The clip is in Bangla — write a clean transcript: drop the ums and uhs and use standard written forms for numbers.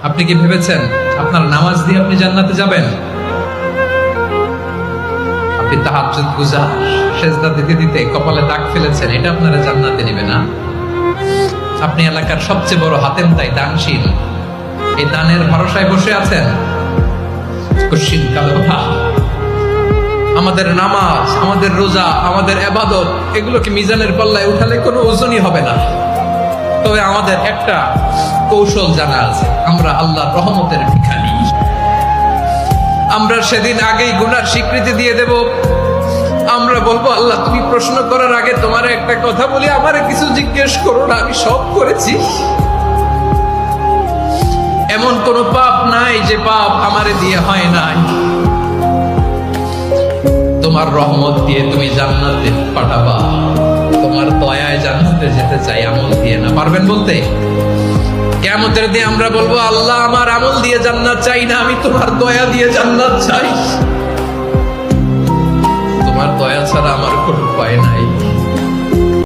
আপনি কি ভেবেছেন আপনার নামাজ দিয়ে আপনি জান্নাতে যাবেন? আপনি তাহাজ্জুদ গুজার, সেজদা দিতে দিতে কপালে দাগ ফেলেছেন, এটা আপনারা জান্নাতে নেবে না? আপনি এলাকার সবচেয়ে বড় হাতেম তাই দানশীল, এই দানের ভরসায় বসে আছেন। কশিন কালো ভাব। আমাদের নামাজ, আমাদের রোজা, আমাদের ইবাদত, এগুলোকে মিজানের পাল্লায় উঠালে কোনো ওজনই হবে না। তবে আমাদের একটা কৌশল জানা আছে, আমরা আল্লাহর রহমতের ভিখারি। আমরা সেদিন আগেই গুনার স্বীকৃতি দিয়ে দেব। আমরা বলবো, আল্লাহ তুমি প্রশ্ন করার আগে তোমার একটা কথা বলি, আমারে কিছু জিজ্ঞেস করো না, আমি সব করেছি। এমন কোন পাপ নাই যে পাপ আমারে দিয়ে হয় নাই। তোমার রহমত দিয়ে তুমি জান্নাতে পাঠাবা, তোমার দয়ায় জান্নাতে যেতে চাই, আমল দিয়ে না। পারবেন বলতে? কিয়ামতের দিন আমরা বলবো, আল্লাহ আমার আমল দিয়ে জান্নাত চাই না, আমি তোমার দয়া দিয়ে জান্নাত চাই। তোমার দয়া ছাড়া আমার কোনো উপায় নাই।